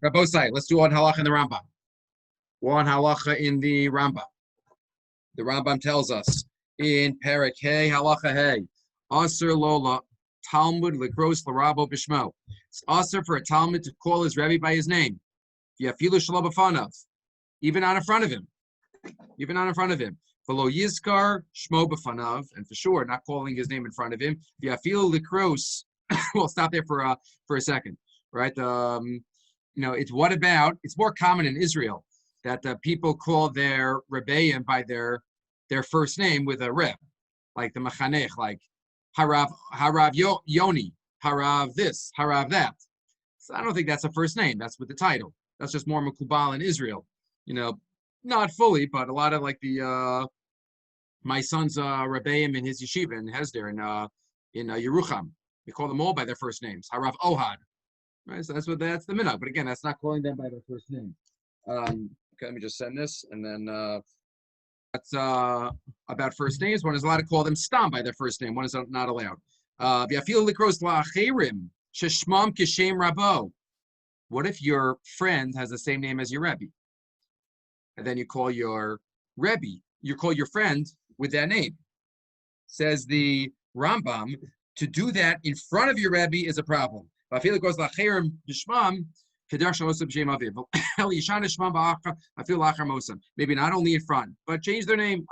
Rabbosai, let's do one halacha in the Rambam. One halacha in the Rambam. The Rambam tells us in Perek Hey, halacha Hey, Aser Lola, Talmud Likros Larabo Bishmo. It's aser for a Talmud to call his Rebbe by his name. Yafilu Shelo B'fanav, even on in front of him. Even on in front of him. V'lo Yizkar Shmo B'fanav, and for sure, not calling his name in front of him. Yafilu Likros. We'll stop there for a second, right? It's what about? It's more common in Israel that people call their rebbeim by their first name with a reb, like the machanech, like Harav Yoni, Harav this, Harav that. So I don't think that's a first name. That's with the title. That's just more makubal in Israel. Not fully, but a lot of like my son's rebbeim in his yeshiva in Hesder in Yerucham. We call them all by their first names. Harav Ohad. Right? So that's the minhag. But again, that's not calling them by their first name. Okay, let me just send this, and then that's about first names. One is allowed to call them stam by their first name. One is not allowed. What if your friend has the same name as your Rebbe? And then you call your Rebbe, you call your friend with that name. Says the Rambam, to do that in front of your Rebbe is a problem. Maybe not only in front, but change their name.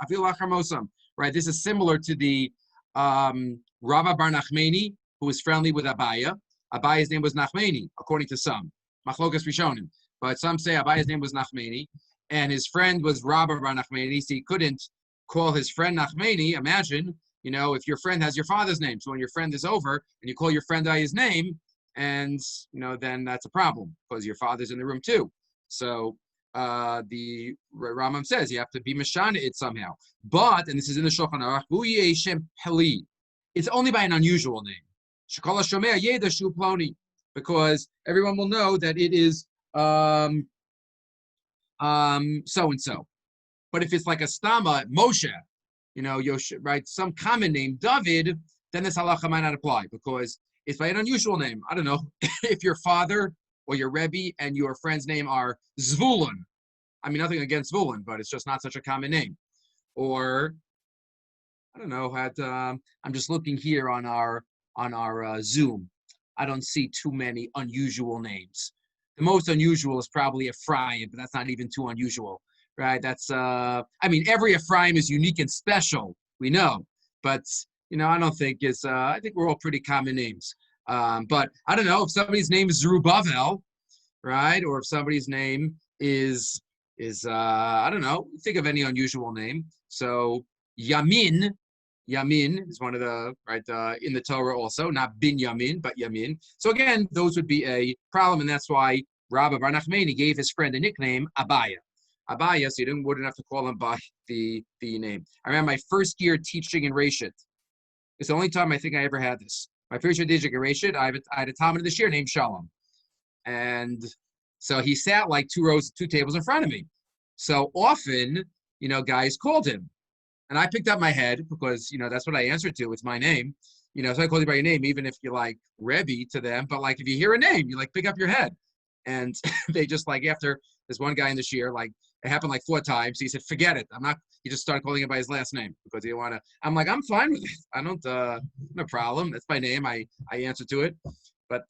Right? This is similar to the Rabbi Bar Nachmani, who was friendly with Abaya. Abaya's name was Nachmani, according to some. Machlokas Rishonim. But some say Abaya's name was Nachmani, and his friend was Rabbi Bar Nachmani, so he couldn't call his friend Nachmani. Imagine, if your friend has your father's name. So when your friend is over and you call your friend by his name, and then that's a problem because your father's in the room too. So the Rambam says you have to be mashana it somehow. But, and this is in the Shulchan Aruch, it's only by an unusual name. Because everyone will know that it is so and so. But if it's like a stama, Moshe, right, some common name, David, then this halacha might not apply because it's by an unusual name. I don't know if your father or your Rebbe and your friend's name are Zvulun. I mean, nothing against Zvulun, but it's just not such a common name. Or I don't know. I'm just looking here on our Zoom. I don't see too many unusual names. The most unusual is probably Ephraim, but that's not even too unusual, right? That's every Ephraim is unique and special. We know, but I don't think it's. I think we're all pretty common names. But I don't know if somebody's name is Zerubbabel, right? Or if somebody's name is I don't know. Think of any unusual name. So Yamin is one of the in the Torah also, not Bin Yamin, but Yamin. So again, those would be a problem, and that's why Rabbi Bar Nachmani gave his friend a nickname Abaya. Abaya, so you wouldn't have to call him by the name. I remember my first year teaching in Reshit. It's the only time I think I ever had this. My first year teaching in Reshit, I had a Talmud this year named Shalom. And so he sat like two tables in front of me. So often, guys called him. And I picked up my head because, that's what I answered to. It's my name. So I called you by your name, even if you're like Rebbe to them. But like if you hear a name, you like pick up your head. And they just like after this one guy in this year, like it happened like 4 times. He said, forget it. He just started calling him by his last name because he didn't want to. I'm like, I'm fine with it. I don't, no problem. That's my name. I answer to it. But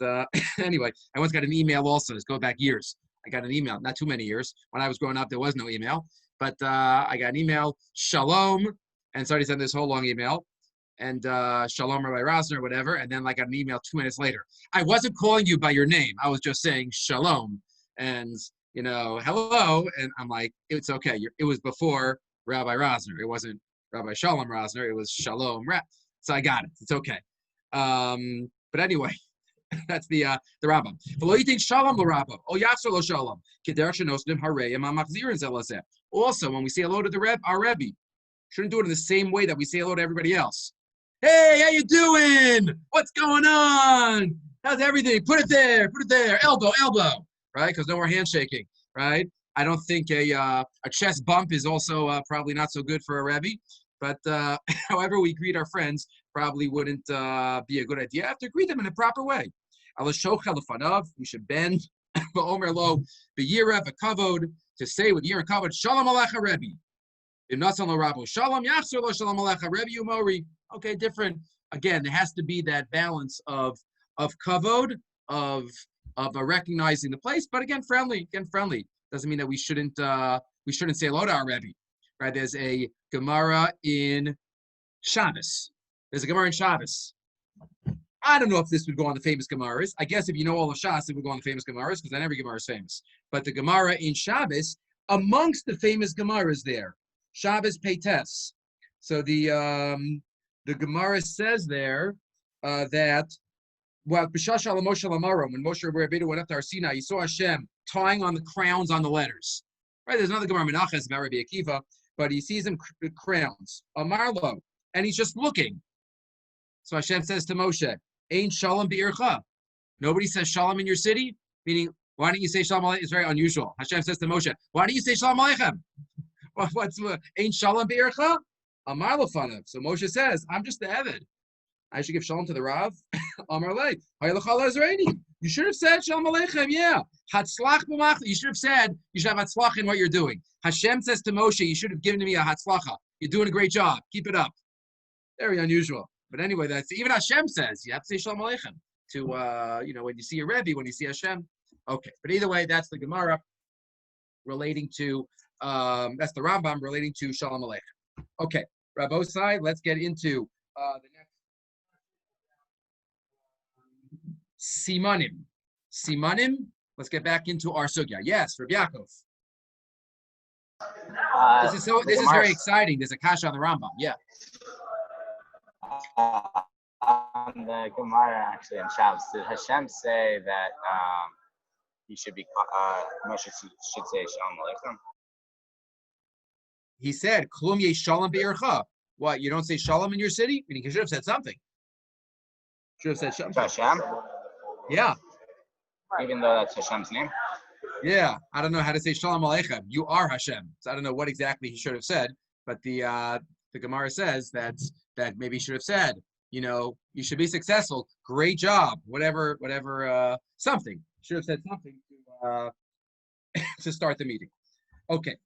anyway, I once got an email also. This goes back years. I got an email, not too many years. When I was growing up, there was no email. But I got an email, Shalom, and somebody sent this whole long email. And Shalom, Rabbi Rosner, whatever. And then I got an email 2 minutes later. I wasn't calling you by your name. I was just saying Shalom. And, hello. And I'm like, it's okay. It was before Rabbi Rosner. It wasn't Rabbi Shalom Rosner. It was Shalom. So I got it. It's okay. But anyway, that's the Rambam. Also, when we say hello to our Rebbe, shouldn't do it in the same way that we say hello to everybody else. Hey, how you doing? What's going on? How's everything? Put it there. Elbow, right? Because no more handshaking, right? I don't think a chest bump is also probably not so good for a Rebbe. But however we greet our friends probably wouldn't be a good idea. I have to greet them in a proper way. We should bend Omer lo b'yira v'kavod, to say with yira and kavod, Shalom alecha Rebbe. If nasan lo Rabbo Shalom, yachzor lo Shalom alecha Rebbe Umori. Okay, different. Again, there has to be that balance of kavod, of recognizing the place, but again, friendly. Again, friendly doesn't mean that we shouldn't say hello to our Rebbe, right? There's a Gemara in Shabbos. There's a Gemara in Shabbos. I don't know if this would go on the famous Gemaras. I guess if you know all of Shas, it would go on the famous Gemaras because then every Gemara is famous. But the Gemara in Shabbos, amongst the famous Gemaras there, Shabbos Peites. So the Gemara says there that when Moshe Rabbeinu went up to Har Sinai, he saw Hashem tying on the crowns on the letters. Right? There's another Gemara Menachos about Rabbi Akiva, but he sees him crowns. Amarlo, and he's just looking. So Hashem says to Moshe, "Ain't shalom be'ircha." Nobody says shalom in your city. Meaning, why don't you say shalom aleichem? It's very unusual. Hashem says to Moshe, "Why don't you say shalom aleichem?" What's ain't shalom be'ircha? Amar lefanav. So Moshe says, "I'm just the Eved. I should give shalom to the Rav." Amar lei, you should have said shalom aleichem. Yeah, hatzlach b'mach. You should have said you should have hatzlach in what you're doing. Hashem says to Moshe, "You should have given me a hatzlacha. You're doing a great job. Keep it up." Very unusual. But anyway, that's even Hashem says you have to say shalom aleichem to when you see your Rebbe, when you see Hashem. Okay, but either way, that's the Gemara relating to that's the Rambam relating to shalom aleichem. Okay, Rabbosai, let's get into the next Simanim. Simanim. Let's get back into our sugya. Yes, Rabbi Yaakov. This is very exciting. There's a kasha on the Rambam. Yeah. On the Gemara, actually, in Shabbos, did Hashem say that Moshe should say Shalom Aleichem? He said, "Klum yesh shalom be'ircha." What? You don't say shalom in your city? Meaning, he should have said something. Should have said shalom. Hashem? Yeah. Even though that's Hashem's name? Yeah. I don't know how to say shalom aleichem. You are Hashem. So I don't know what exactly he should have said, but the Gemara says that maybe he should have said, you should be successful. Great job. Whatever, something. Should have said something to start the meeting. Okay.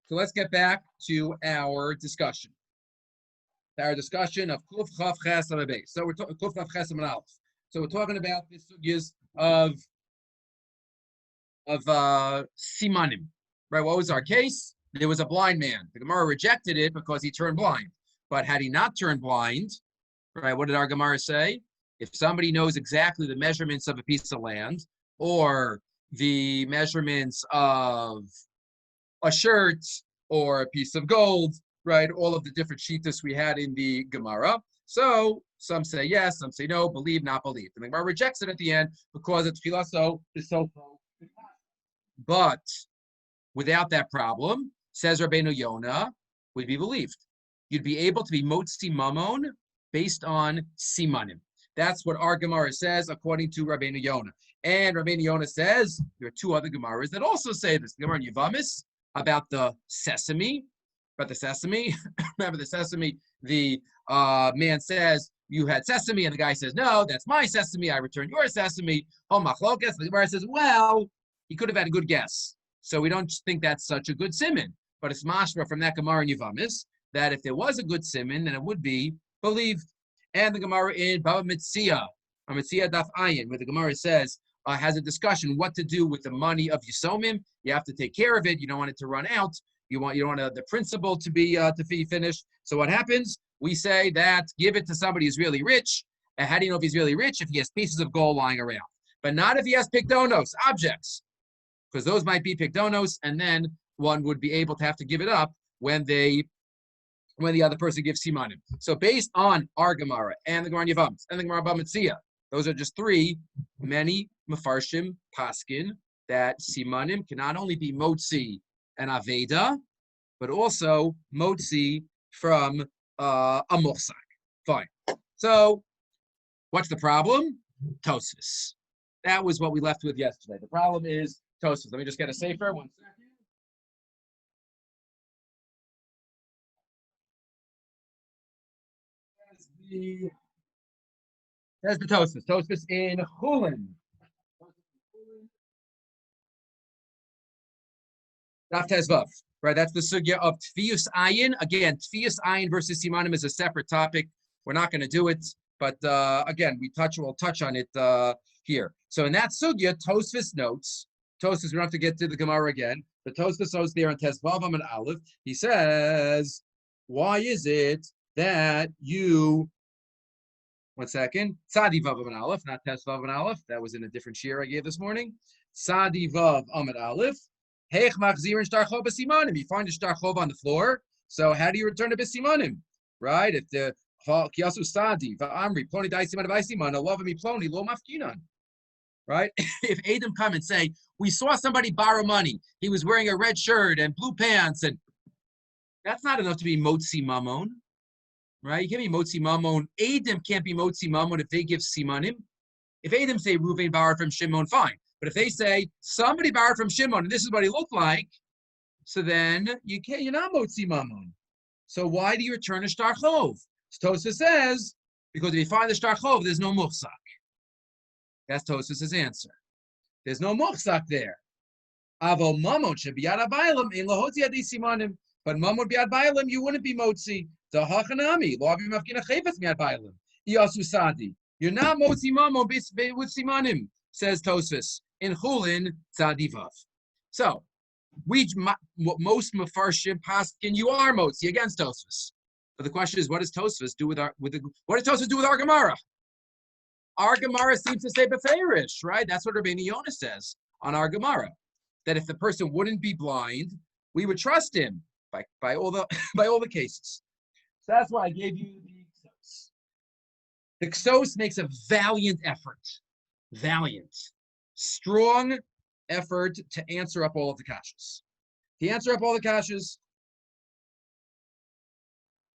So let's get back to our discussion. Our discussion of Kuf Chav Ches Amabei. So we're talking Kuf Chav Ches Amalef. So we're talking about the sugyas of Simanim. Right? What was our case? There was a blind man. The Gemara rejected it because he turned blind. But had he not turned blind, right? What did our Gemara say? If somebody knows exactly the measurements of a piece of land or the measurements of a shirt or a piece of gold, right? All of the different shittas we had in the Gemara. So some say yes, some say no, believe, not believe. And the Gemara rejects it at the end because it's chilaso, bisofo. But without that problem, says Rabbeinu Yonah, would be believed. You'd be able to be motzi mamon based on simanim. That's what our Gemara says according to Rabbeinu Yonah. And Rabbeinu Yonah says there are two other Gemaras that also say this. The Gemara in Yevamis about the sesame. Remember the sesame? The man says, you had sesame, and the guy says, no, that's my sesame. I returned your sesame. Oh, machlokas. The Gemara says, well, he could have had a good guess. So we don't think that's such a good siman. But it's mashma from that Gemara in Yevamis that if there was a good siman, then it would be believed. And the Gemara in Baba Metzia, Metzia Daf Ayin, where the Gemara says, has a discussion what to do with the money of Yisomim. You have to take care of it. You don't want it to run out. You don't want the principal to be finished. So what happens? We say that give it to somebody who's really rich. And how do you know if he's really rich? If he has pieces of gold lying around. But not if he has pikdonos, objects. Because those might be pikdonos, and then one would be able to have to give it up when the other person gives simanim. So based on our Gemara and the Gemara Yevamos and the Gemara Bamitzia, those are just three, many Mefarshim Paskin, that simanim can not only be motzi and aveda, but also motzi from a mochsak. Fine. So what's the problem? Tosfos. That was what we left with yesterday. The problem is Tosfos. Let me just get a safer 1 second. There's the Tosfos. Tosfos in Chulin. Daf Tezvav. Right, that's the sugya of Tfius Ayin. Again, Tfius Ayin versus Simanim is a separate topic. We're not going to do it, but again, we'll touch on it here. So in that sugya, Tosfos notes, Tosfos, we don't have to get to the Gemara again, but Tosfos notes there on Tezvav and Aleph, he says, why is it that you, one second, Tzadi Vav and Aleph, not Tezvav and Aleph, that was in a different shir I gave this morning, Tzadi Vav Amid Aleph, Heich machzir and shtar chov b'simanim. You find a shtar chov on the floor. So how do you return to b'simanim? Right? If the kiyasu sadi va'amri ploni daisiman v'isiman alavami ploni lo mafkinan. Right? If Adam come and say, we saw somebody borrow money. He was wearing a red shirt and blue pants, and that's not enough to be motzi mamon. Right? You can't be motzi mamon. Adam can't be motzi mamon if they give simanim. If Adam say Reuven borrowed from Shimon, fine. But if they say somebody borrowed from Shimon and this is what he looked like, so then you're not motzi mamon. So why do you return a shtar chov? Tosfos says because if you find the shtar chov, there's no muchsak. That's Tosfos' answer. There's no muchsak there. Avo mamon should be yad abaylam in lahotzi adi simanim. But mamon biad baylam, you wouldn't be motzi. The hachanami lo avim mafkina chayfetz miad baylam. Iyasu sadi. You're not motzi mamon with simanim, says Tosfos. In Chulin Tzadivav. So, most Mefarshim paskin you are motzi against Tosfos. But the question is, what does Tosfos do with our Gemara? Our Gemara seems to say beferish, right? That's what Rabbi Yonah says on our Gemara, that if the person wouldn't be blind, we would trust him by all the cases. So that's why I gave you the Ksos. The Ksos makes a valiant effort, strong effort to answer up all of the kashas.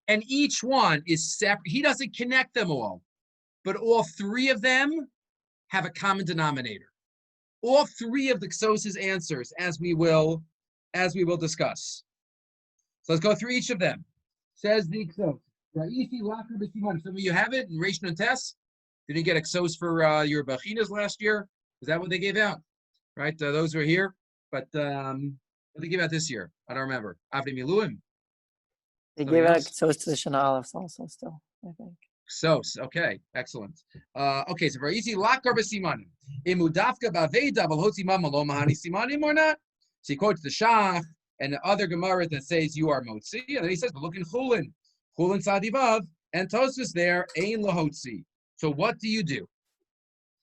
And each one is separate. He doesn't connect them all, but all three of them have a common denominator. All three of the Ksos' answers, as we will discuss. So let's go through each of them. Says the Ksos. Some of you have it in Yeish Nochlin. Did you get a Ksos for your Bachinas last year? Is that what they gave out? Right? Those were here. But what did they give out this year? I don't remember. Avdi Miluim. They gave out Ksos to the Shana Aleph also still, I think. Ksos. Okay. Excellent. Okay, so very easy. Lakar b'simanim. Imudafka b'aveda v'lhotzi mama lo mahani simanim or not? So he quotes the Shach and the other Gemara that says you are motzi. And then he says, but look in Chulin Tzadivav, and Tosfos there, ein lahotzi. So what do you do?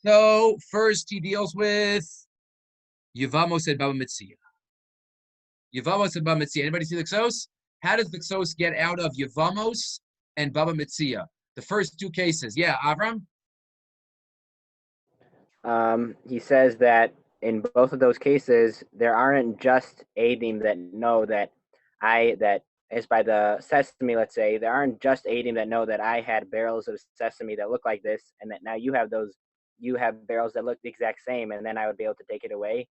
So first he deals with Yevamos and Baba Metzia. Anybody see the Ksos? How does the Ksos get out of Yevamos and Baba Metzia? The first two cases. Yeah, Avram? He says that in both of those cases, there aren't just Adim that know that is by the sesame, let's say, there aren't just Adim that know that I had barrels of sesame that look like this, and that now you have barrels that look the exact same, and then I would be able to take it away.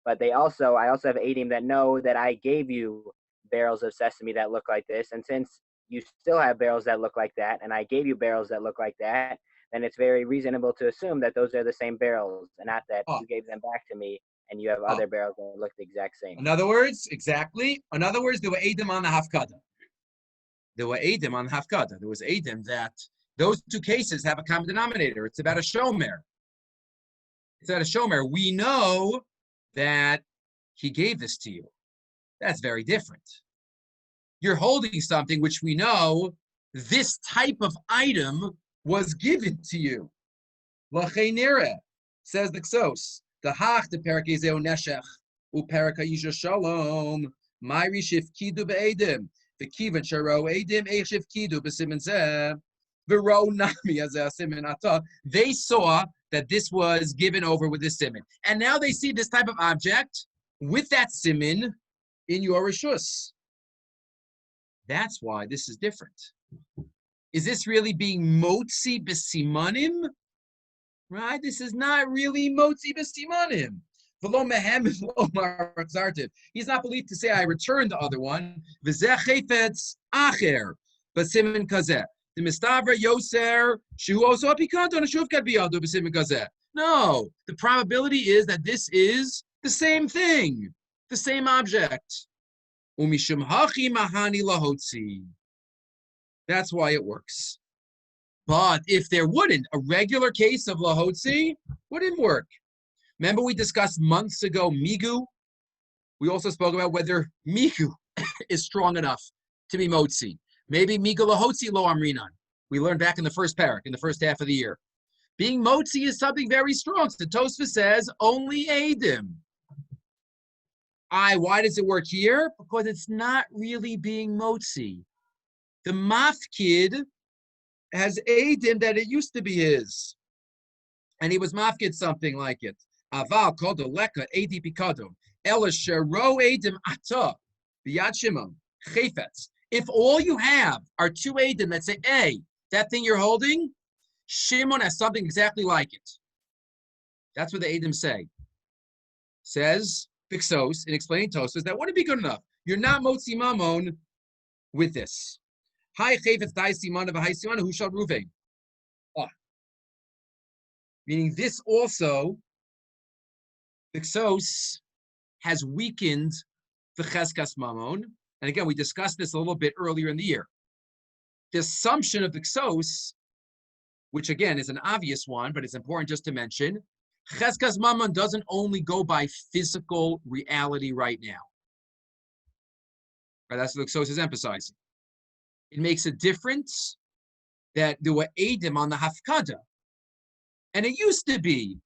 But I also have Adim that know that I gave you barrels of sesame that look like this, and since you still have barrels that look like that, and I gave you barrels that look like that, then it's very reasonable to assume that those are the same barrels, and not that you gave them back to me, and you have other barrels that look the exact same. In other words, exactly. In other words, there were Adim on the Hafkadah. There was Adim that those two cases have a common denominator. It's about a shomer. We know that he gave this to you. That's very different. You're holding something which we know this type of item was given to you. L'cheinira, says the Ksos. The hach the perak ezeu neshech uperak ha'isha shalom. Mayri shifkidu be'edim. V'kivan sharo edim eich shifkidu b'simen zeh. V'ro nami azeh simen ata. They saw that this was given over with this simen, and now they see this type of object with that simen in your rishus. That's why this is different. Is this really being motzi b'simanim? Right? This is not really motzi b'simanim. He's not believed to say, I returned the other one. V'zeh chayfetz acher b'simen kazeh. The mistavra yoser shu also apikanto neshuvkat biyado b'simen kazeh. No, the probability is that this is the same thing. the same object. Umishum hachi mahani lahotzi. That's why it works. But if there wouldn't, a regular case of lahotzi wouldn't work. Remember we discussed months ago migu? We also spoke about whether migu is strong enough to be motzi. Maybe migu lahotzi lo amrinan. We learned back in the first parak, in the first half of the year. Being motzi is something very strong. So Tosfos says only Eidim. Why does it work here? Because it's not really being motzi. The mafkid has Eidim that it used to be his. And he was mafkid something like it. Aval kodo leka Eidi pikado. Ela shero Eidim ata. B'yad Shimon. Chayfetz. If all you have are two Eidim that say, hey, that thing you're holding, Shimon has something exactly like it. That's what the Eidim say. Says Bixos in explaining Tosfos that wouldn't be good enough. You're not motzi mamon with this. Hi chayfetz dai simana v'hai simana hu shal ruvein. Meaning this also, Bixos has weakened the cheskas mamon. And again, we discussed this a little bit earlier in the year. The assumption of Bixos, which again is an obvious one, but it's important just to mention, cheskas mamon doesn't only go by physical reality right now. Right, that's what Bixos is emphasizing. It makes a difference that there were Eidim on the Hafkadah. And it used to be,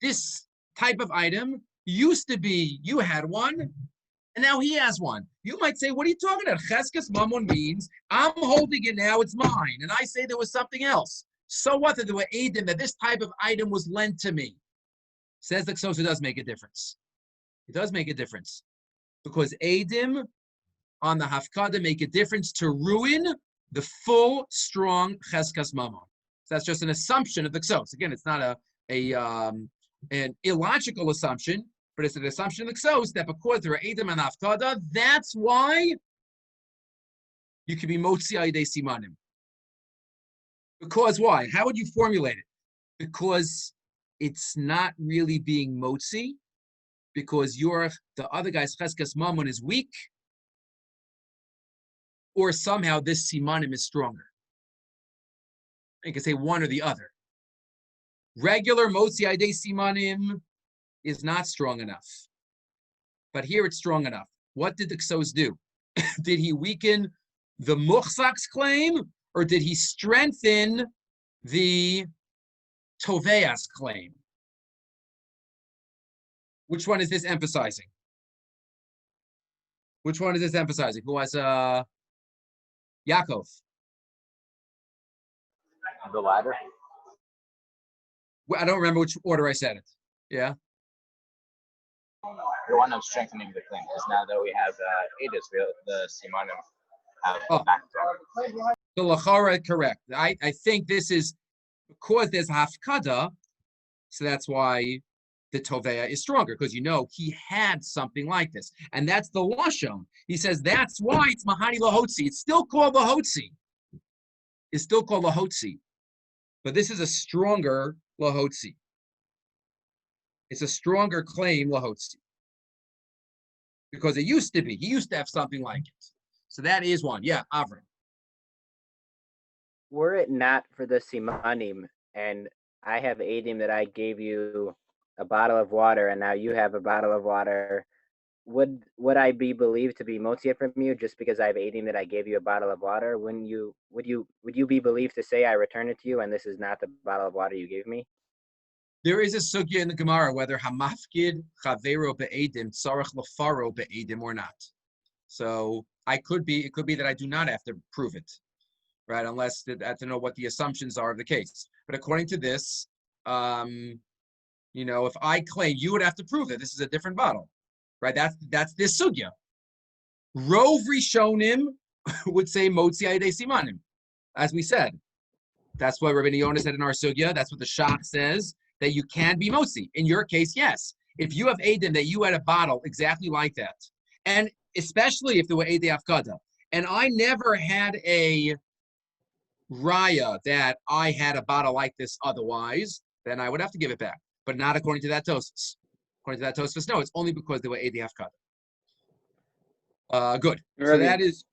this type of item used to be, you had one, and now he has one. You might say, what are you talking about? Cheskas mamon means, I'm holding it now, it's mine. And I say there was something else. So what that there were Eidim that this type of item was lent to me? Says the Ksos, it does make a difference. It does make a difference. Because Eidim on the Hafkadah make a difference to ruin the full, strong Cheskas mamon. So that's just an assumption of the Ksos. Again, it's not an illogical assumption, but it's an assumption of the Ksos that because there are Eidim and Hafkadah, that's why you can be motzi al yedei simanim. Because why? How would you formulate it? Because it's not really being motzi, because the other guy's cheskas mamon is weak, or somehow this simanim is stronger. You can say one or the other. Regular motzi al yedei simanim is not strong enough. But here it's strong enough. What did the Ksos do? Did he weaken the muchzak's claim, or did he strengthen the toveas claim? Which one is this emphasizing? Which one is this emphasizing? Who has Yaakov? The latter. Well, I don't remember which order I said it. Yeah. The one of strengthening the claim, because now that we have Edis, the Simanim have background. The Lachara, correct. I think this is because there's Hafkadah, so that's why the Tovea is stronger, because he had something like this. And that's the Lashon. He says that's why it's Mahani Lahotzi. It's still called Lahotzi. It's still called Lahotzi. But this is a stronger Lahotzi. It's a stronger claim, Lahotzi. Because it used to be. He used to have something like it. So that is one. Yeah, Avram. Were it not for the Simanim, and I have Eidim that I gave you a bottle of water, and now you have a bottle of water, would I be believed to be motzi from you just because I have Eidim that I gave you a bottle of water? Would you be believed to say I returned it to you and this is not the bottle of water you gave me? There is a sugya in the Gemara whether hamafkid chavero be'edim tzarech lefaro be'edim or not. So it could be that I do not have to prove it, right? Unless I have to know what the assumptions are of the case. But according to this, if I claim, you would have to prove that this is a different bottle, right? That's this sugya. Rov Rishonim would say motzi al yedei simanim, as we said. That's what Rabbi Yonah said in our sugya. That's what the Shach says, that you can be motzi. In your case, yes. If you have Eidim that you had a bottle exactly like that, and especially if there were Eidei Hafkadah, and I never had a raya that I had a bottle like this otherwise, then I would have to give it back. But not according to that Tosfos. According to that Tosfos, no, it's only because they were Edi Hafkadah. Good. So Rabbi, that is,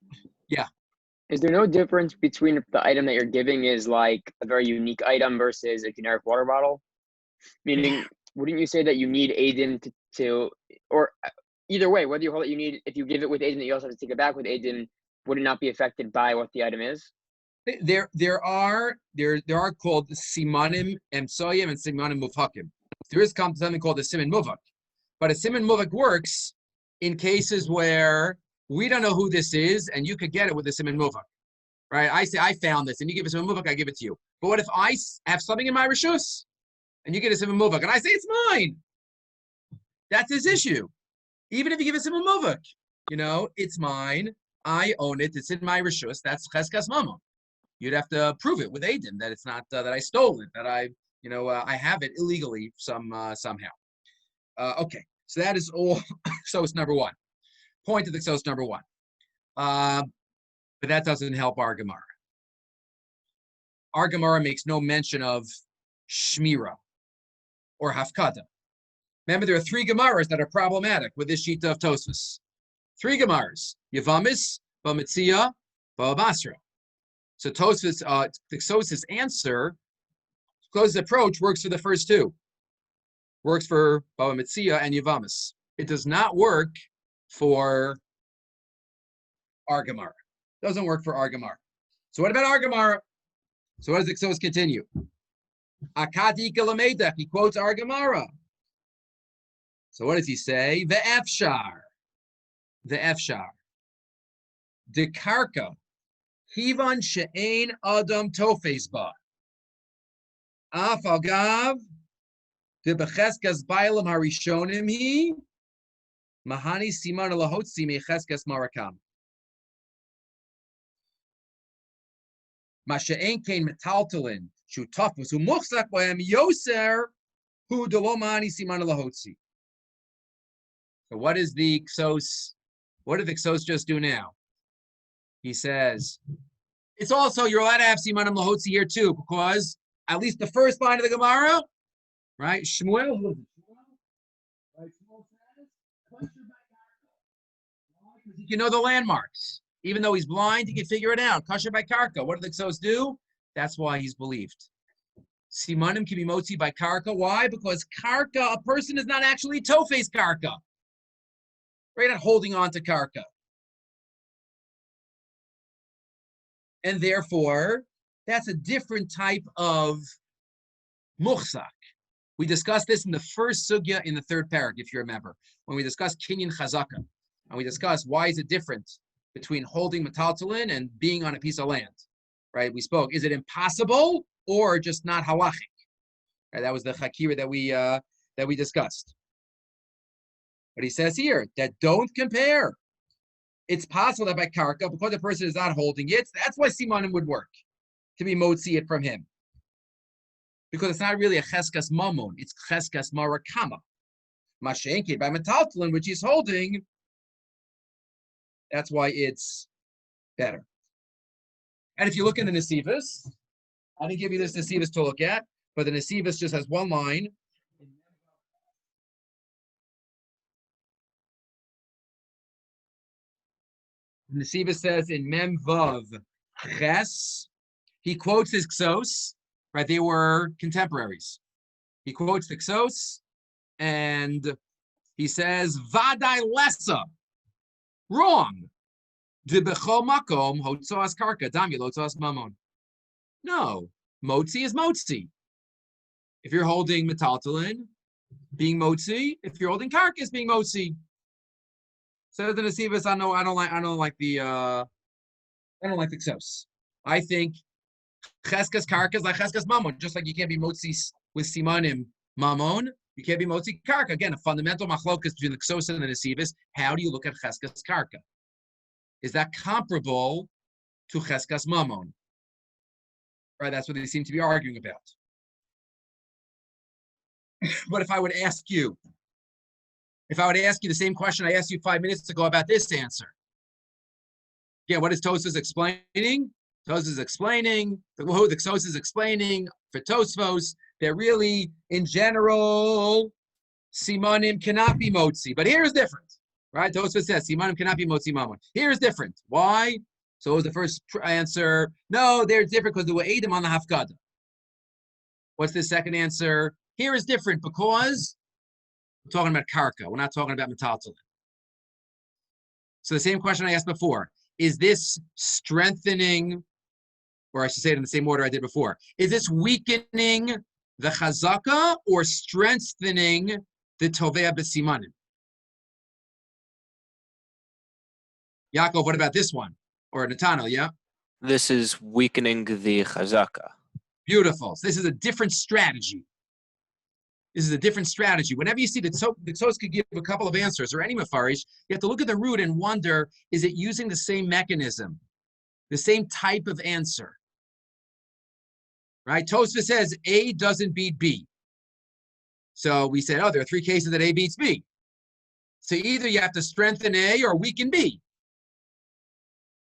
is there no difference between if the item that you're giving is like a very unique item versus a generic water bottle? Meaning, wouldn't you say that you need Aiden to or either way, whether you hold it, you need, if you give it with Aiden, you also have to take it back with Aiden, would it not be affected by what the item is? there are called Simanim Emsoyim and Simanim Muvhakim. There is something called a Siman Muvhak. But a Siman Muvhak works in cases where we don't know who this is, and you could get it with a Siman Muvhak. Right? I say, I found this, and you give a Siman Muvhak, I give it to you. But what if I have something in my Rishus, and you get a Siman Muvhak, and I say, it's mine? That's his issue. Even if you give a Siman Muvhak, it's mine, I own it, it's in my Rishus, that's Cheskas Mamon. You'd have to prove it with Aiden that it's not that I stole it, that I have it illegally somehow. Okay, so that is all. So it's number one. Point of the Ksos number one. But that doesn't help our Gemara. Our Gemara makes no mention of Shmira or Hafkada. Remember, there are three Gemaras that are problematic with this sheet of Tosfos. Three Gemaras: Yevamis, Bamitzia, Basra. So Tosfos, the Ksos' answer, closest approach, works for the first two. Works for Baba Metzia and Yevamis. It does not work for our Gemara. Doesn't work for our Gemara. So what about our Gemara? So what does the Ksos continue? Akadi Galamedach, he quotes our Gemara. So what does he say? The Efshar. The Karka. Kivan she'ein adam tofes ba. Af agav de becheskas bailam harishonim hi mahani siman lahotzi mecheskas marakam. Ma she'ein kein metaltalin shu tofus hu muchzak b'hem yoser hu delo mahani siman lahotzi. So what is the Ksos? What did the Ksos just do now? He says, it's also, you're allowed to have Simanim Lahotzi here too, because at least the first line of the Gemara, right? Shmuel, who is it? Right? Shmuel says, he can know the landmarks. Even though he's blind, he can figure it out. Kasher by Karka. What do the Ksos do? That's why he's believed. Simanim can be motzi by Karka. Why? Because Karka, a person is not actually Tofes Karka. Right? Not holding on to Karka. And therefore, that's a different type of muchzak. We discussed this in the first sugya in the third parak, if you remember, when we discussed kinyan chazaka. And we discussed why is it different between holding metaltalin and being on a piece of land, right? We spoke, is it impossible or just not halachic? Right, that was the chakira that we discussed. But he says here that don't compare. It's possible that by karka, because the person is not holding it, that's why simanim would work, to be motzi it from him. Because it's not really a cheskas mamon, it's cheskas marakama. Mashenki, by metaltalin, which he's holding, that's why it's better. And if you look in the Nesivos, I didn't give you this Nesivos to look at, but the Nesivos just has one line. Nesivos says in Mem Vav Ches, he quotes his Ksos, right? They were contemporaries. He quotes the Ksos, and he says, Vadai Lesa. Wrong. De bechol makom hotzoas karka dami lotzoas mamon. No, motzi is motzi. If you're holding metaltalin, being motzi. If you're holding karka, is being motzi. So the Nesivos, I don't like the Ksos. I think cheskas karka is like cheskas mamon. Just like you can't be motzi with simanim mamon, you can't be motzi karka. Again, a fundamental machlokas between the Ksos and the Nesivos. How do you look at cheskas karka? Is that comparable to cheskas mamon? Right, that's what they seem to be arguing about. But if I would ask you the same question I asked you 5 minutes ago about this answer. Yeah, what is Tosfos explaining? Tosfos is explaining, the Ksos is explaining for Tosfos, they're really, in general, Simanim cannot be motzi. But here's different, right? Tosfos says Simanim cannot be motzi mamon. Here's different. Why? So it was the first answer. No, they're different because they were Eidim on the Hafgadah. What's the second answer? Here is different because we're talking about karka. We're not talking about metaltalin. So the same question I asked before. Is this strengthening, or I should say it in the same order I did before, is this weakening the chazaka or strengthening the tovea b'simanim? Yaakov, what about this one? Or Nathanael, yeah? This is weakening the chazaka. Beautiful. So this is a different strategy. This is a different strategy. Whenever you see the Tzos could give a couple of answers, or any mafarish, you have to look at the root and wonder, is it using the same mechanism, the same type of answer? Right? Tosfos says A doesn't beat B. So we said, oh, there are three cases that A beats B. So either you have to strengthen A or weaken B.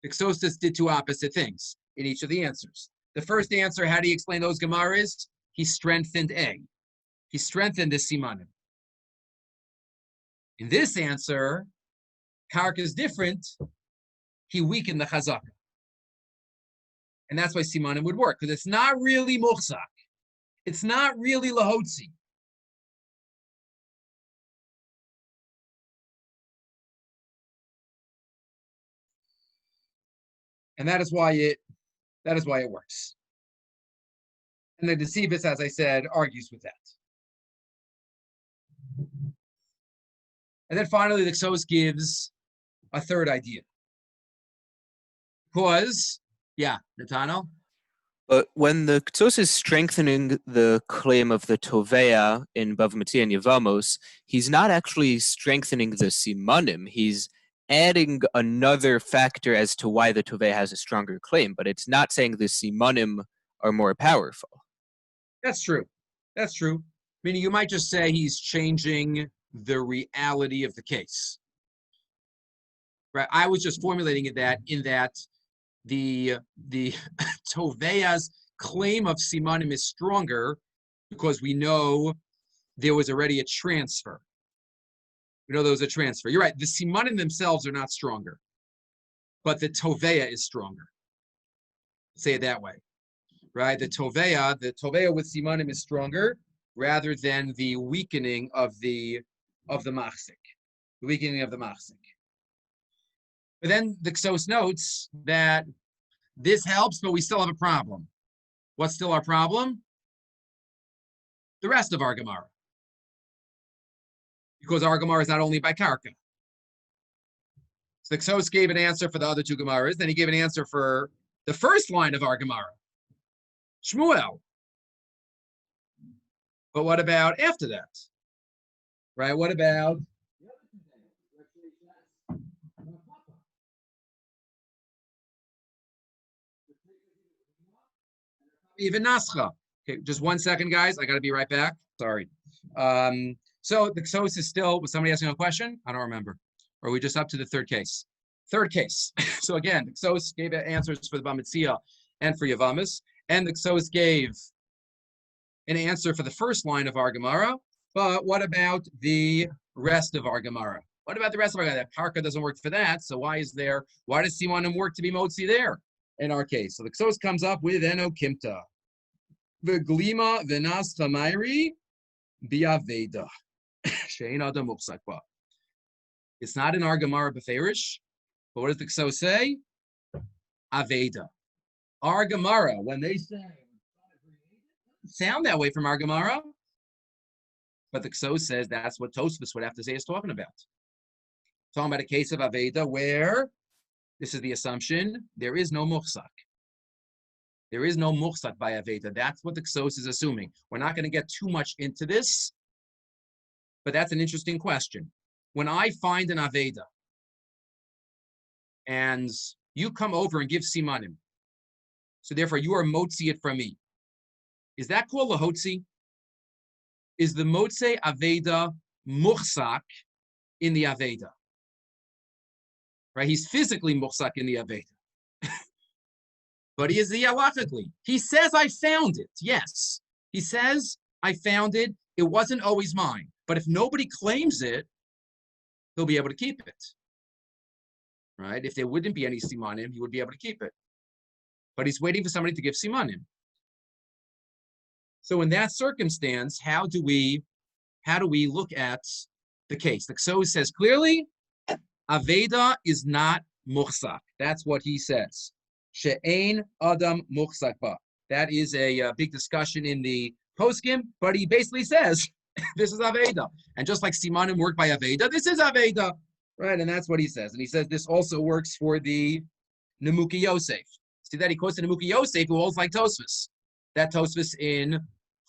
The Tzos did two opposite things in each of the answers. The first answer, how do you explain those Gemaras? He strengthened A. He strengthened the Simanim. In this answer, Karka is different. He weakened the Chazaka. And that's why Simanim would work, because it's not really Muchzak. It's not really Lahotzi. And that is why it works. And the Deceivus, as I said, argues with that. And then finally, the Tzos gives a third idea. Because, yeah, Nathanael? But when the Tzos is strengthening the claim of the Tovea in Bava Metzia and Yevamos, he's not actually strengthening the Simanim. He's adding another factor as to why the Tovea has a stronger claim, but it's not saying the Simanim are more powerful. That's true. That's true. Meaning you might just say he's changing the reality of the case. Right? I was just formulating it in that the Tovea's claim of Simanim is stronger because we know there was already a transfer. We know there was a transfer. You're right. The Simanim themselves are not stronger, but the Tovea is stronger. Say it that way, right? The Tovea with Simanim is stronger rather than the weakening of the machzik, the weakening of the machzik. But then the Tzos notes that this helps, but we still have a problem. What's still our problem? The rest of our Gemara. Because our Gemara is not only by Karka. So the Tzos gave an answer for the other two Gemaras, then he gave an answer for the first line of our Gemara, Shmuel. But what about after that? Right? What about even Nascha? Okay, just 1 second, guys. I got to be right back. Sorry. So the Tzos is still, was somebody asking a question? I don't remember. Or are we just up to the third case? Third case. So again, the Tzos gave answers for the Bava Metzia and for Yevamos, and the Tzos gave an answer for the first line of our Gemara. But what about the rest of our Gemara? What about the rest of our Gemara? Karka doesn't work for that. So why does Simanim work to be Motzi there in our case? So the Tzos comes up with Eno Kimta. V'glima v'nas chamairi bi'aveda. She'ein adam muchzak ba. It's not in our Gemara beferish, but what does the Tzos say? Aveda. Our Gemara, when they say, sound that way from our Gemara, but the Tzos says that's what Tosfos would have to say is talking about. Talking about a case of Aveda where, this is the assumption, there is no muchzak. There is no muchzak by Aveda. That's what the Tzos is assuming. We're not going to get too much into this, but that's an interesting question. When I find an Aveda, and you come over and give Simanim, so therefore you are motzi it from me, is that called lahotzi? Is the motze Aveda muchzak in the Aveda? Right? He's physically muchzak in the Aveda. But he is the halachically. He says, I found it. Yes. He says, I found it. It wasn't always mine. But if nobody claims it, he'll be able to keep it. Right? If there wouldn't be any simanim, he would be able to keep it. But he's waiting for somebody to give simanim. So in that circumstance, how do we look at the case? The Ksos says clearly, Aveda is not muhsak. That's what he says. She'ein adam muhsak ba. That is a big discussion in the poskim, but he basically says this is Aveda. And just like simanim work by Aveda, this is Aveda. Right, and that's what he says. And he says this also works for the Nemuki Yosef. See that he quotes the Nemuki Yosef, who holds like Tosfos. That Tosfos in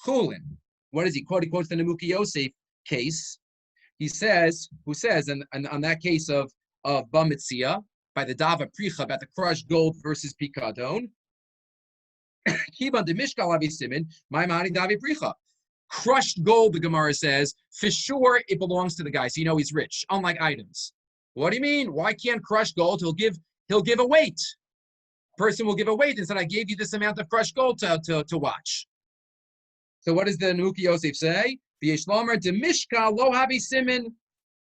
Chulin. What does he quote? He quotes the Nemuki Yosef case. He says, and on that case of Bamitzia, by the Dava Pricha about the crushed gold versus Pikadon, Kiban de Mishkal Avi Simin, my Mani Davi Pricha. Crushed gold, the Gemara says, for sure it belongs to the guy, so you know he's rich, unlike items. What do you mean? Why can't crushed gold? He'll give a weight. Person will give a weight and said, I gave you this amount of crushed gold to watch. So what does the Nemuki Yosef say? Yeish Nochlin de Mishkal lo havi simin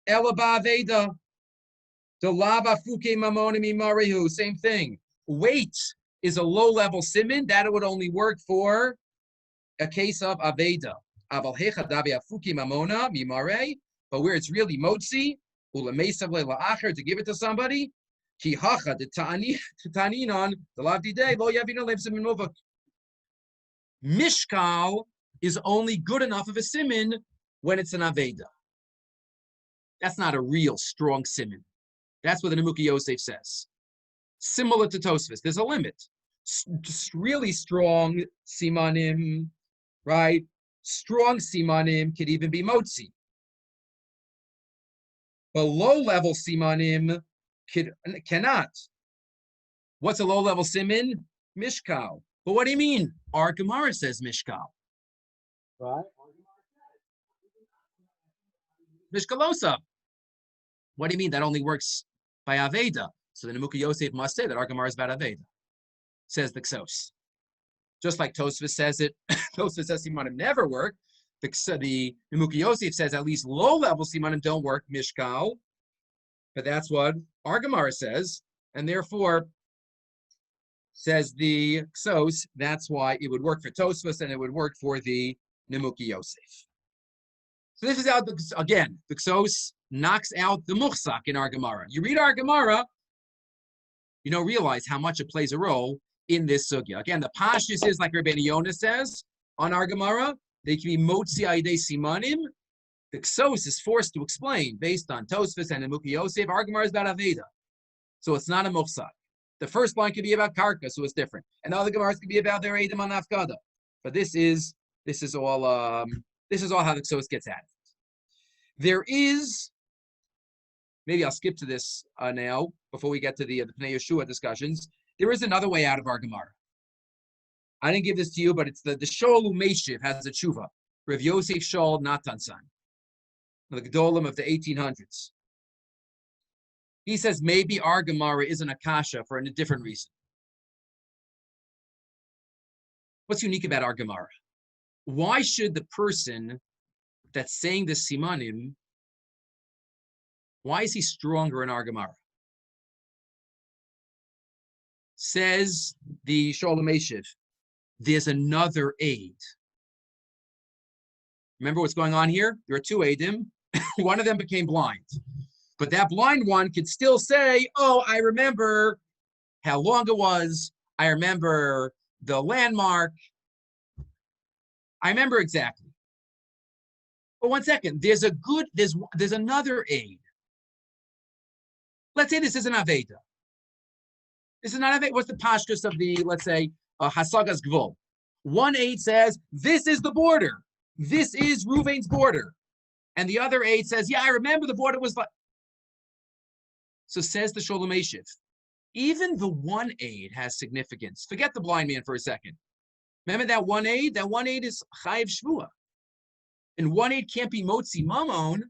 ela ba'aveda. De lava fuke mamonim imarihu. Same thing. Weight is a low-level simin. That would only work for a case of aveda. Aval hecha davi afuki mamona mimare. But where it's really motzi, ulemesav le'la'acher, to give it to somebody, ki hacha de ta'aninon the lavdi day lo yavina lev simin movak. Mishkal is only good enough of a simin when it's an aveda. That's not a real strong simin. That's what the Nemuki Yosef says. Similar to Tosfos, there's a limit. Just really strong simanim, right? Strong simanim could even be motzi. But low-level simanim cannot. What's a low-level simin? Mishkal. But what do you mean? Our Gemara says mishkal. Right. Mishkalosa. What do you mean? That only works by Aveda. So the Nemuki Yosef must say that our Gemara is about Aveda. Says the Ksos. Just like Tosfos says it, Tosfos says simanim never work. The Nemuki Yosef says at least low-level simanim don't work, mishkal. But that's what our Gemara says. And therefore, says the Ksos, that's why it would work for Tosfos and it would work for the Nemuki Yosef. So this is how, again, the Ksos knocks out the muhsak in our Gemara. You read our Gemara, you don't realize how much it plays a role in this sugya. Again, the pashtus is like Rabbi Yonah says on our Gemara, they can be motzi aidei simanim. The Ksos is forced to explain based on Tosfos and Nemuki Yosef. Our Gemara is about Aveda, so it's not a muhsak. The first line could be about karka, so it's different, and the other Gemaras could be about their edim on afkada. But this is all how the Ksos gets at it. There is, maybe I'll skip to this now before we get to the Pnei Yeshua discussions. There is another way out of our Gemara. I didn't give this to you, but it's the Shol Umeshiv has a tshuva. Rav Yosef Shol Natansan, the Gedolim of the 1800s. He says maybe our Gemara isn't a kasha for a different reason. What's unique about our Gemara? Why should the person that's saying the simanim, why is he stronger in our Gemara? Says the Sholem Eshiv, there's another aid. Remember what's going on here? There are two aidim. One of them became blind. But that blind one could still say, oh, I remember how long it was. I remember the landmark. I remember exactly. But one second, there's another aid. Let's say this is an Aveda. This is not Aveda. What's the pashtus of the, let's say, Hasagas Gvul? One aid says, this is the border. This is Ruvain's border. And the other aid says, yeah, I remember the border was like. So says the Sholem Eshiv, even the one aid has significance. Forget the blind man for a second. Remember that one aid? That one aid is Chayiv Shvua. And one aid can't be Motzi Mamon,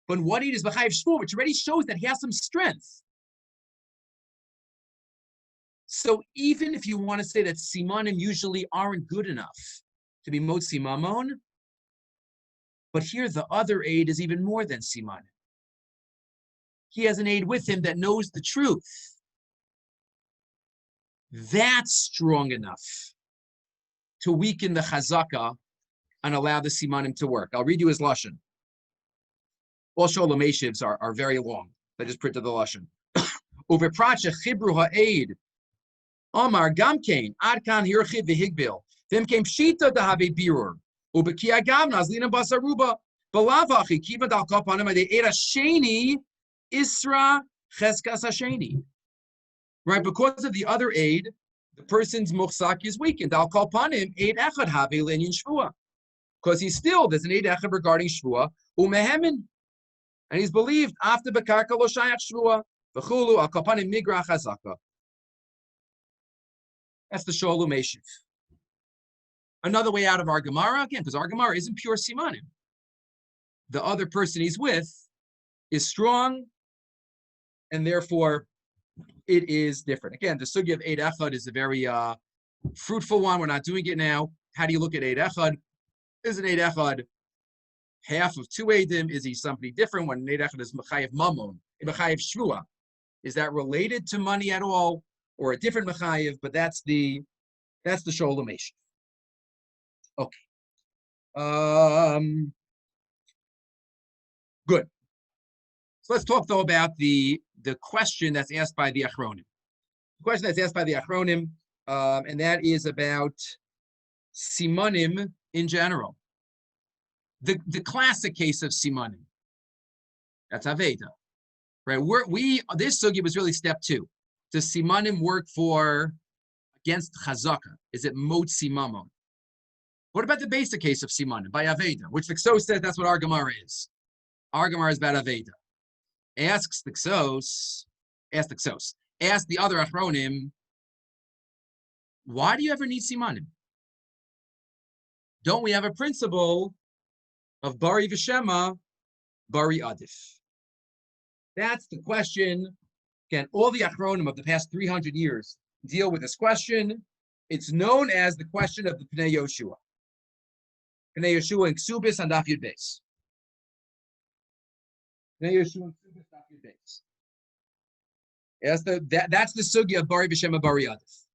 but one aid is B'Chayiv Shvua, which already shows that he has some strength. So even if you want to say that Simanim usually aren't good enough to be Motzi Mamon, But here the other aid is even more than simanim. He has an aid with him that knows the truth. That's strong enough to weaken the chazaka and allow the simanim to work. I'll read you his lashon. All sholem eshivs are very long. I just printed the lashon. Uvepracha chibru ha'aid Omar gamkein adkan hirchiv v'higbil. Them came pshita dehave birur. Ubekia gav nazlina basaruba. Balavachi kiva dal kapanim ade era sheni isra cheskas hasheni. Right, because of the other aid, the person's muchsak is weakened. Al kapanim aid echad have linyan shvua. Because there's an aid echad regarding shvua umehemin, and he's believed after bekarka lo shayach shvua v'chulu al kapanim migra chazaka. That's the Sholem Eshiv. Another way out of our Gemara, again, because our Gemara isn't pure simanim. The other person he's with is strong, and therefore it is different. Again, the sugya of Eid Echad is a very fruitful one. We're not doing it now. How do you look at Eid Echad? Is an Eid Echad half of two Eidim? Is he somebody different? When Eid Echad is Mechayev Mamon, Mechayev Shvua, is that related to money at all? Or a different mechayev, but that's the Sholem Eshiv. Okay. Good. So let's talk though about the question that's asked by the Achronim. The question that's asked by the Achronim, and that is about simanim in general. The classic case of simanim. That's Aveda. Right? This sugya was really step 2. Does simanim work against chazaka? Is it motzi mamon? What about the basic case of simanim by Aveda, which the Ksos says that's what our Gemara is. Our Gemara is about Aveda. Ask the other Achronim, why do you ever need simanim? Don't we have a principle of bari v'shema, bari adif? That's the question. Again, all the Achronim of the past 300 years deal with this question. It's known as the question of the Pnei Yoshua. Pnei Yoshua and Ksubis and Daf Yud Beis. Pnei Yoshua and Ksubis, Daf Yud Beis. That's the sugya of Bari B'Shem Bari Adif.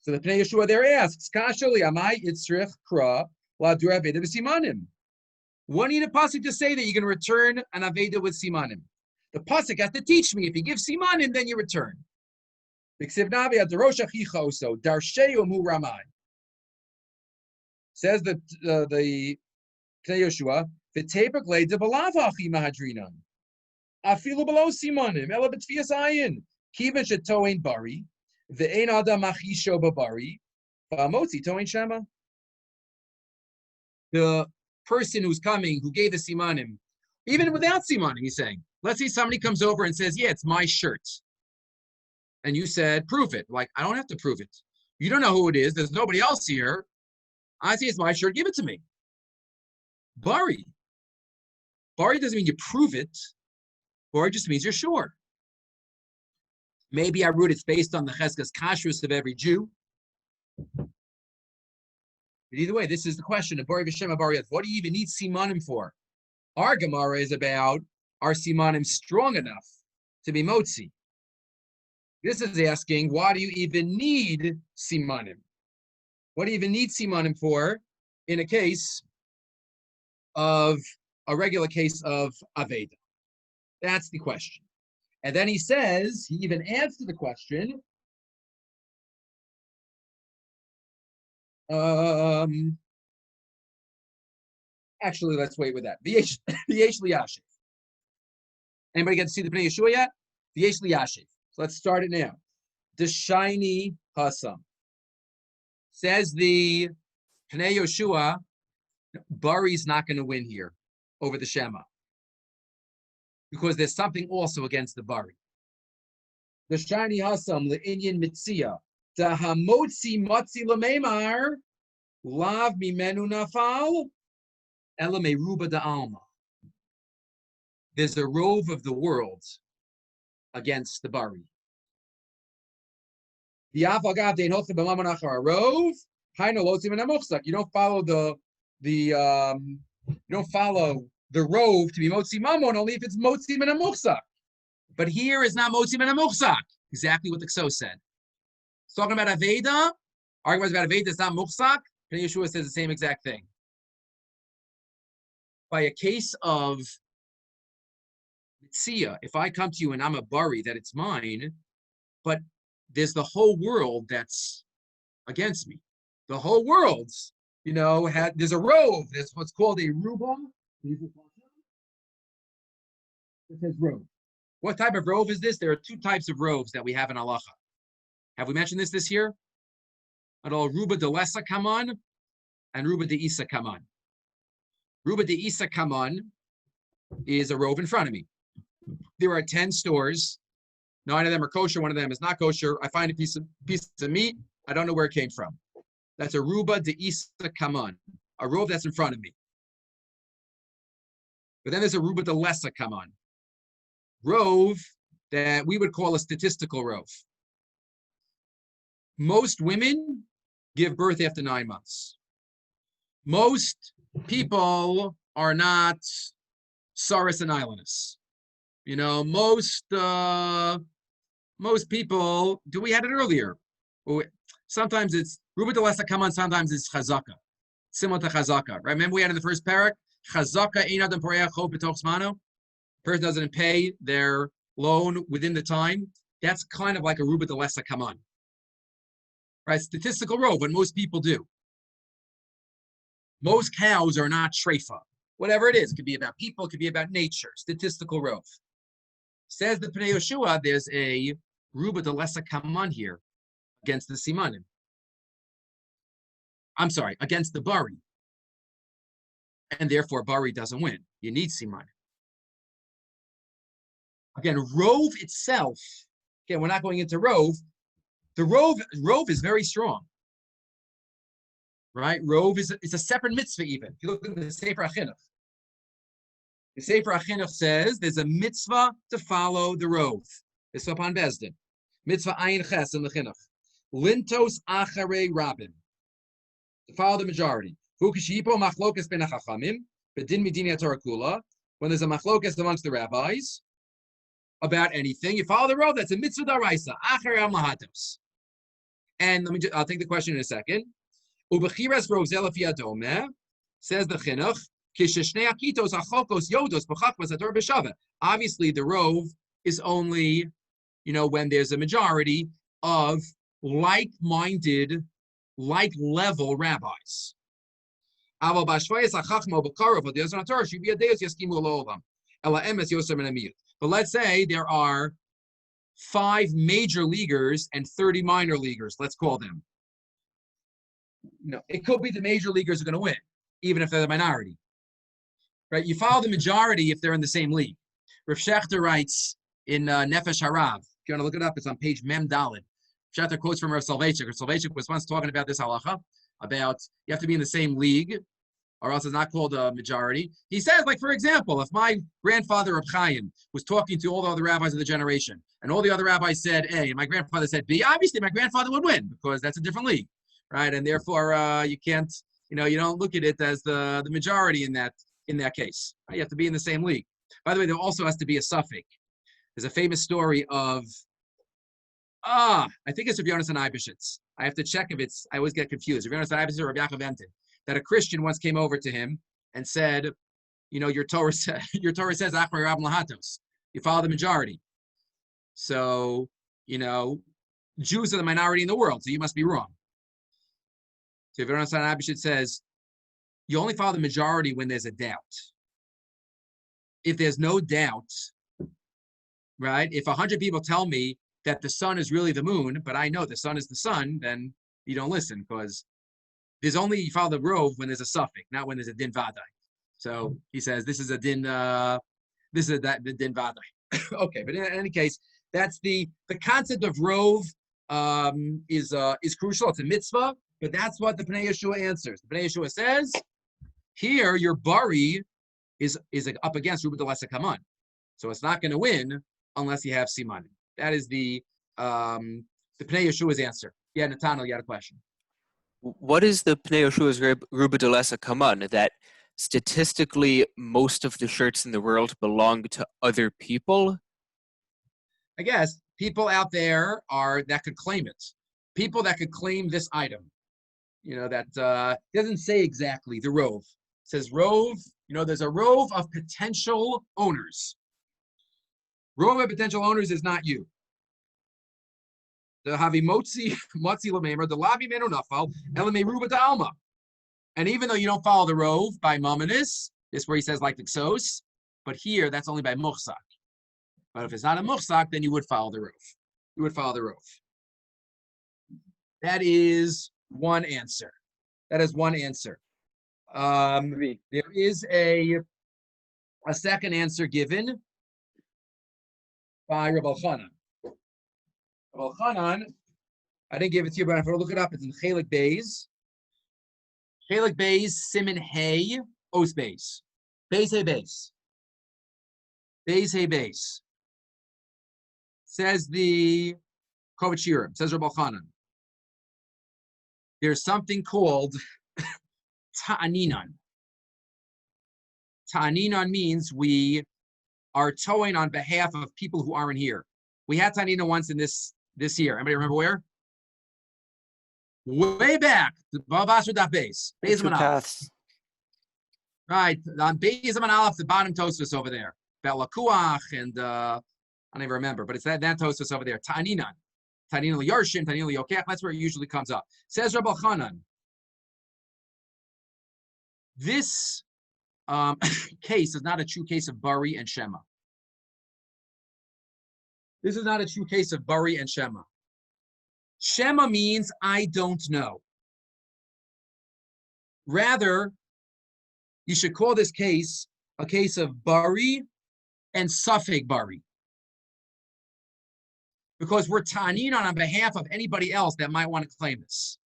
So the Pnei Yoshua there asks, Kashali Amai Itzrich Kra La Dura Aveda B'Simanim. What need a pasuk to say that you're going to return an Aveda with Simanim? The pasuk has to teach me. If you give simanim, then you return. Says the Pnei Yoshua, v'tepek de balavachi mahadrinan. Afilu below simanim ela b'tfias ayin kiven shetoin bari ve'ein adam machisho babari v'amotzi toin shema. The person who's coming, who gave the simanim, even without simanim, he's saying, let's say somebody comes over and says, yeah, it's my shirt. And you said, prove it. Like, I don't have to prove it. You don't know who it is. There's nobody else here. I say it's my shirt. Give it to me. Bari. Bari doesn't mean you prove it. Bari just means you're sure. Maybe I wrote it's based on the cheskas kashrus of every Jew. But either way, this is the question of Bari V'Shem Bari. What do you even need simanim for? Our Gemara is about, are simanim strong enough to be motzi? This is asking, why do you even need simanim? What do you even need simanim for in a case of a regular case of Aveda? That's the question. And then he says, he even adds to the question, actually, let's wait with that. Yeish Nochlin. Anybody get to see the Pnei Yeshua yet? Yeish Nochlin. So let's start it now. The shiny Hasam. Says the Pnei Yoshua, Bari's not going to win here over the Shema. Because there's something also against the Bari. The shiny Hasam, Le'inyan Mitzia, Tahamotzi Motzi Lamemar, Lav Mimenu Nafal, Ela Meruba da Alma. There's a rove of the world against the Bari. You don't follow the you don't follow the rove to be motzi mamon only if it's motzi min hamuchzak. But here is not motzi min hamuchzak. Exactly what the Ksos said. It's talking about aveda. Arguments about aveda is not muchzak. And Yeshua says the same exact thing. By a case of mitzia, if I come to you and I'm a bari that it's mine, but there's the whole world that's against me. The whole world's, there's a rove. There's what's called a ruba. It says rove. What type of rove is this? There are two types of roves that we have in halacha. Have we mentioned this year? At all, ruba de lesa kaman and ruba de isa kaman. Ruba de isa kaman is a rove in front of me. There are 10 stores. 9 of them are kosher. 1 of them is not kosher. I find a piece of meat. I don't know where it came from. That's a ruba de isa kaman, a rove that's in front of me. But then there's a ruba de lesa kaman, rove that we would call a statistical rove. Most women give birth after 9 months. Most people are not Saris and Islanders. Most people, we had it earlier. Sometimes it's Ruba de Lesa Kaman, sometimes it's Chazaka. Similar to Chazaka. Right? Remember we had in the first parak? Chazaka ein adam poreach cho b'toch zmano. Person doesn't pay their loan within the time. That's kind of like a Ruba de Lesa Kaman. Right? Statistical rove, but most people do. Most cows are not treifa. Whatever it is, it could be about people, it could be about nature. Statistical rove. Says the Pnei Yeshua, there's a Ruba de Lesa Kaman here against the Simanim. I'm sorry, against the Bari. And therefore, Bari doesn't win. You need Simanim. Again, rove itself, again, we're not going into rove. The rove is very strong. Right? Rove is a separate mitzvah even. If you look at the Sefer HaChinuch. The Sefer HaChinuch says there's a mitzvah to follow the rove. It's upon Bezdin. Mitzvah ayin ches in the Chinuch. Lintos acharei rabim. To follow the majority. When there's a machlokas amongst the rabbis about anything, you follow the rove. That's a mitzvah daraisa. Acharei amlahatos. And I'll take the question in a second. Ubechiras rov zelafi adome, says the Chinuch. Obviously, the rove is only, when there's a majority of like-minded, like-level rabbis. But let's say there are 5 major leaguers and 30 minor leaguers, let's call them. It could be the major leaguers are going to win, even if they're the minority. Right? You follow the majority if they're in the same league. Rav Shechter writes in Nefesh Harav. If you want to look it up, it's on page Mem Daled. Shechter quotes from Rav Soloveitchik. Rav Soloveitchik was once talking about this halacha, about you have to be in the same league, or else it's not called a majority. He says, like, for example, if my grandfather, Reb Chaim, was talking to all the other rabbis of the generation, and all the other rabbis said A, and my grandfather said B, obviously my grandfather would win, because that's a different league, right? And therefore, you can't, you don't look at it as the majority in that case. Right? You have to be in the same league. By the way, there also has to be a suffix. There's a famous story of, I think it's Rabbi Rosner Eibeshitz. I have to check if I always get confused. Rabbi Rosner Eibeshitz or Rabbi Yaakov Entin. That a Christian once came over to him and said, your Torah says, Achar Rab Lahatos. You follow the majority. So, Jews are the minority in the world, so you must be wrong. So Rabbi Rosner Eibeshitz says, you only follow the majority when there's a doubt. If there's no doubt, right? If 100 people tell me that the sun is really the moon, but I know the sun is the sun, then you don't listen, because you follow the rove when there's a suffix, not when there's a din vadai. So he says this is a din, the din vadai. Okay, but in any case, that's the concept of rove is crucial. It's a mitzvah, but that's what the Pnei Yeshua answers. The Pnei Yeshua says, here your bari is up against Ruba de Lesa Kaman, so it's not going to win unless you have Simanim. That is the Pnei Yeshua's answer. Yeah, Nathaniel, you had a question. What is the Pnei Yeshua's Ruba de Lesa Kaman, that statistically most of the shirts in the world belong to other people? I guess people out there that could claim it. People that could claim this item. That doesn't say exactly the rove. It says rove, there's a rove of potential owners. Rove of potential owners is not you. The havi motzi lamemer, the lavi menu nafal, elame ruba da alma. And even though you don't follow the rove by mominus, this is where he says like the ksos, but here that's only by muhsak. But if it's not a muhsak, then you would follow the rove. You would follow the rove. That is one answer. That is one answer. There is a second answer given by Rabbi Chanan. Rabbi Chanan, I didn't give it to you, but if I look it up, it's in Chelik Beis. Chelik Beis, Siman Hey, Os Beis. Beis Hey Beis. Beis Hey Beis. Says the Kovach Shirim, says Rabbi Chanan. There's something called ta'aninan. Ta'aninan means we are towing on behalf of people who aren't here. We had ta'aninan once in this year. Anybody remember where? Way back, the Bavasra Daf Beis. Beis Two paths. Right, on Beis Aman Aleph, the bottom Tosfos over there. Belakuach and I don't even remember, but it's that Tosfos over there. Ta'aninan. Ta'aninan li'Yarshim, Ta'aninan li'Yokech. That's where it usually comes up. Says Rabbi Chanan. This case is not a true case of Bari and Shema. This is not a true case of Bari and Shema. Shema means I don't know. Rather, you should call this case a case of Bari and Safek Bari. Because we're ta'aninan on behalf of anybody else that might want to claim this.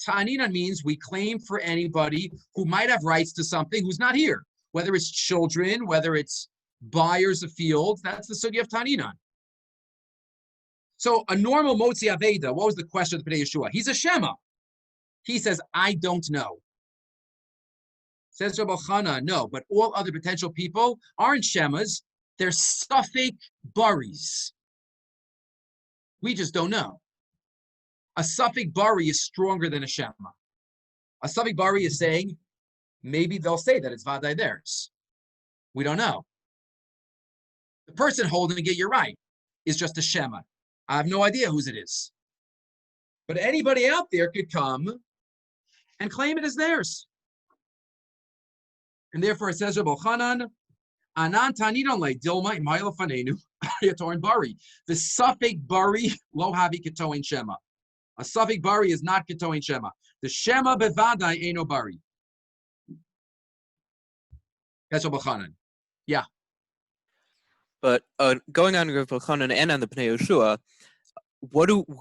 Ta'aninan means we claim for anybody who might have rights to something who's not here. Whether it's children, whether it's buyers of fields, that's the sugya of ta'aninan. So a normal motzi aveda, what was the question of the Pnei Yeshua? He's a shema. He says, I don't know. Says Rabbi Chana, no, but all other potential people aren't shemas, they're safek baris. We just don't know. A safek bari is stronger than a shema. A safek bari is saying, maybe they'll say that it's vaday theirs. We don't know. The person holding it, you're right, is just a shema. I have no idea whose it is. But anybody out there could come and claim it as theirs. And therefore it says, Rabbi Chanan, Anan taninon le dilma imayla fanenu yatoin bari. The safek bari lo havi ketoin shema. A safek bari is not ketoin shema. The shema bevadai eno bari. That's Rabbi Chanan. Yeah. But going on Rabbi Chanan and on the Pnei Yeshua,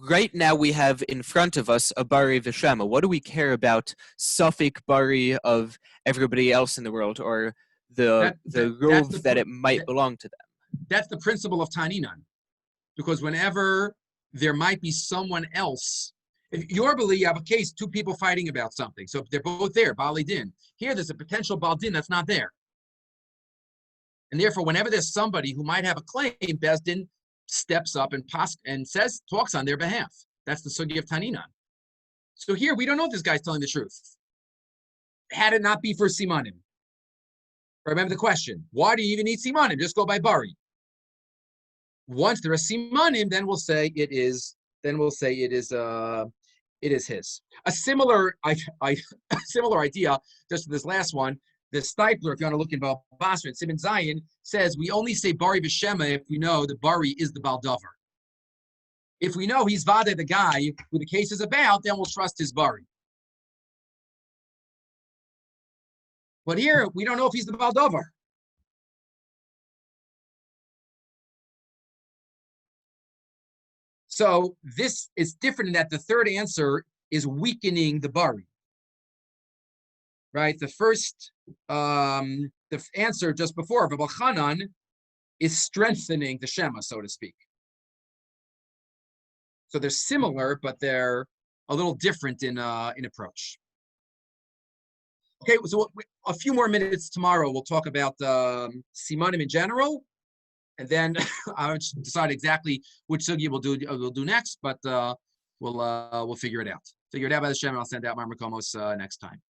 right now we have in front of us a Bari V'Shema. What do we care about Safek Bari of everybody else in the world, or the rove that it might belong to them? That's the principle of Ta'aninan. Because whenever there might be someone else, if your belief, you have a case, two people fighting about something. So if they're both there, Bali Din. Here there's a potential Baal Din that's not there. And therefore, whenever there's somebody who might have a claim, Beis Din steps up and talks on their behalf. That's the sugi of Ta'aninan. So here, we don't know if this guy's telling the truth. Had it not be for Simanim. Remember the question, why do you even need Simanim? Just go by Bari. Once there are Simanim, then we'll say it is his. A similar idea, just for this last one, the Stipler, if you want to look in Baal Basra, Simon Zion, says we only say Bari B'Shema if we know the Bari is the Baal Davar. If we know he's Vade, the guy who the case is about, then we'll trust his Bari. But here, we don't know if he's the Baal Davar. So this is different in that the third answer is weakening the Bari. Right? The first, the answer just before, Rabbi Chanan, is strengthening the Shema, so to speak. So they're similar, but they're a little different in approach. Okay, so a few more minutes tomorrow. We'll talk about Simanim in general, and then I'll decide exactly which sugi we'll do next. But we'll figure it out. Figure it out by the Shem, and I'll send out Marmakomos next time.